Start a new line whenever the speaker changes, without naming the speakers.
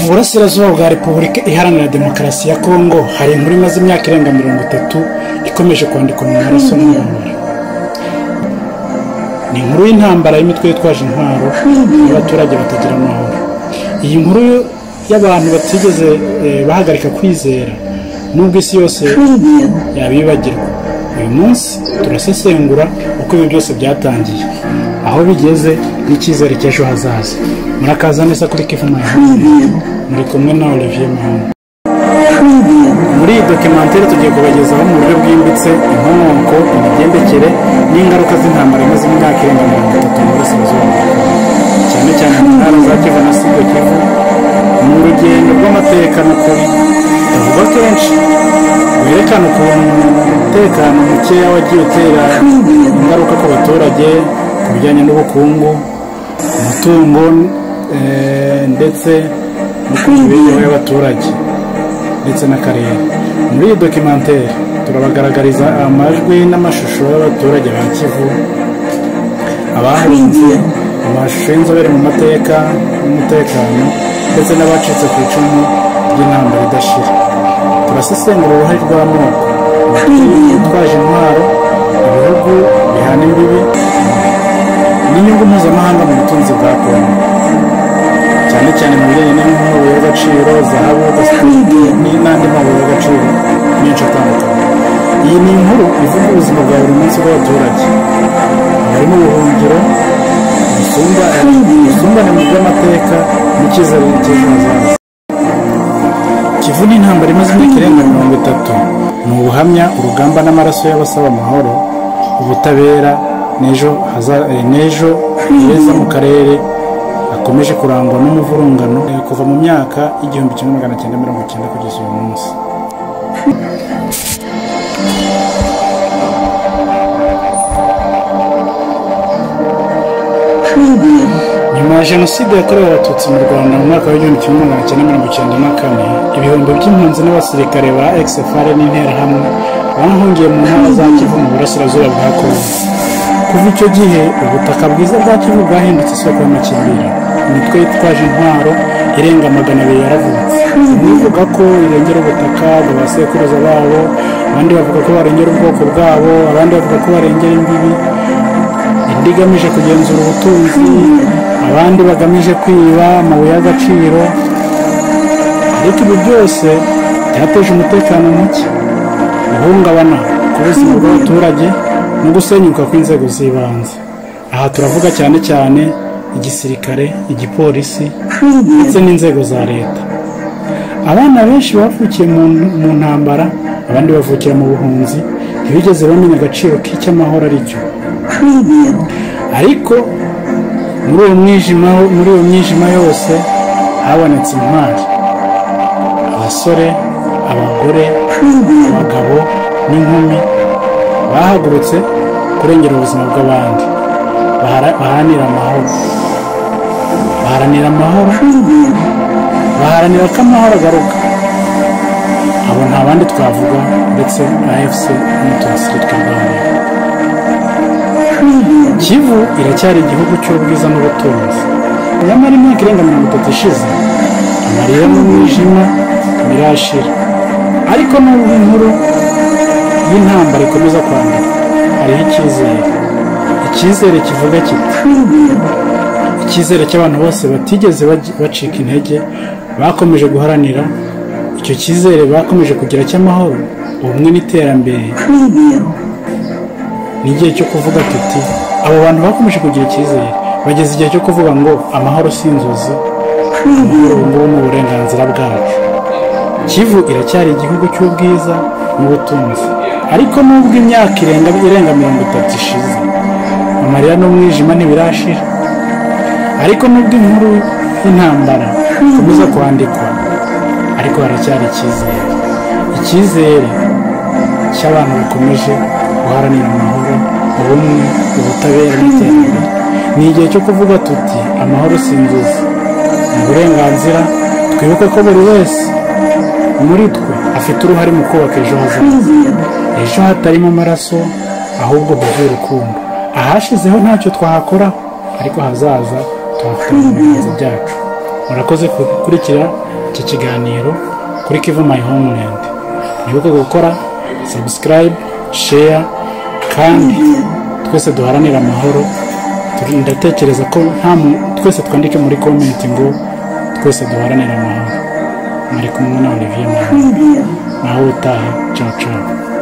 Mu burasirazuba bwa Repubulika Iharanira Demokarasi ya Kongo hari inkuru imaze imyaka irenga 30 ikomeje kwandikwa mu maraso n'umuriro. Ni inkuru y'intambara y'imitwe yitwaje intwaro y'abaturage batagira amahoro. Iyi nkuru y'abantu batigeze bahagarika kwizera nubwo isi yose yabibagirwa. Uyu munsi turasesengura uko ibi byose byatangiye, aho bigeze n'icyizere cy'ejo hazaza. Murakaza neza kuri Kivu Mayihanga, muri kumwe na Olivier Mahanga. Muri iyi documentaire tugiye kubagezaho mu buryo bwimbitse inkomoko, imigendekere n'ingaruka z'intambara imaze imyaka irenga 30 mu burasirazuba, cyane cyane mu ntara za Kivu na Sud Kivu. Mu rugendo rw'amateka n'ukuri tuvuga kenshi werekana ukuntu umutekano mukeya wagiye utera ingaruka ku baturage ku bijyanye n'ubukungu, umutungo ndetse no ku mibereho y'abaturage ndetse n'akarere. Muri iyi documentaire turabagaragariza amajwi n'amashusho y'abaturage ba Kivu, abahunze, amashusho y'inzobere mu mateka n'umutekano ndetse n'abacitse ku icumu ry'intambara idashira. Turasesengura uruhare rw'amoko yitwaje intwaro, ibihugu bihana imbibi n'inyungu mpuzamahanga mu butunzi bwa Kongo, cyane cyane mu bijyanye n'amabuye y'agaciro, zahabu, n'andi mabuye y'agaciro menshi atandukanye. Iyi ni inkuru ivuga ubuzima bwa buri munsi bw'abaturage, harimo ubuhungiro, ubusumbane mu by'amateka n'icyizere cy'ejo hazaza. Kivu ni intambara imaze imyaka irenga 30. Ni ubuhamya, urugamba n'amaraso y'abasaba amahoro, ubutabera n'ejo heza mu karere akomeje kurangwa n'umuvurungano kuva mu myaka 1990 kugeza uyu munsi. Nyuma ya Jenoside yakorewe Abatutsi mu Rwanda mu mwaka wa 1994, ibihumbi by'impunzi n'abasirikare ba ex-FARC n'interahamwe bahungiye mu ntara za Kivu mu burasirazuba bwa Kongo. Kuva icyo gihe ubutaka bwiza bwa Kivu bwahindutse isoko y'amakimbirane. Imitwe yitwaje intwaro irenga 200 yaravutse. Bivuga ko irengera ubutaka bw'abasekuruza babo, abandi bavuga ko barengera ubwoko bwabo, abandi bavuga ko barengera imbibi, indi igamije kugenzura ubutunzi, abandi bagamije kwiba amabuye y'agaciro. Ariko ibi byose byateje umutekano muke, guhungabana ku buzima bw'abaturage no gusenyuka kw'inzego z'ibanze. Aha turavuga cyane cyane igisirikare, igipolisi ndetse n'inzego za leta. Abana benshi bavukiye mu ntambara, abandi bavukira mu buhunzi, ntibigeze bamenya agaciro k'icyamahoro ari cyo. Ariko muri uwo mwijima yose habonetse intwari, abasore, abagore, abagabo n'inkumi bahagurutse kurengera ubuzima bw'abandi, baharanira amahoro, baharanira ko amahoro agaruka. Abo nta bandi twavuga ndetse na AFC n'uturasire tw'Rwanda. Kivu iracyari igihugu cy'ubwiza n'ubutunzi, nyamara imyaka irenga 30 ishize amarira n'umwijima birashira. Ariko n'ubwo inkuru y'intambara ikomeza kwandika, hariho icyizere kivuga kiti, icyizere cy'abantu bose batigeze bacika intege, bakomeje guharanira icyo cyizere, bakomeje kugira cy'amahoro, ubumwe n'iterambere. Ni igihe cyo kuvuga tuti abo bantu bakomeje kugira icyizere bageze igihe cyo kuvuga ngo amahoro si inzozi, amahoro ubu ni uburenganzira bwacu. Kivu iracyari igihugu cy'ubwiza n'ubutunzi, ariko nubwo imyaka irenga 30 ishize amarira n'umwijima ntibirashira. Ariko nubwo inkuru y'intambara ikomeza kwandikwa, ariko haracyari icyizere cy'abantu bakomeje guharanira amahoro, ubumwe, ubutabera n'iterambere. Ni igihe cyo kuvuga tuti amahoro si inzozi, ni uburenganzira. Twibuke ko buri wese muri twe afite uruhare mu kubaka ejo hazaza, ejo hatarimo amaraso ahubwo huzuye urukundo. Ahashizeho ntacyo twahakoraho, ariko hazaza tuhafite mu biganza byacu. Murakoze gukurikira iki kiganiro kuri Kivu My Homeland. Mwibuke gukora subscribe, share, kandi twese duharanira amahoro. Ndatekereza ko twese twandike muri comment ngo twese duharanira amahoro. Mwari kumwe na Olivier naho utaha. Ciao ciao.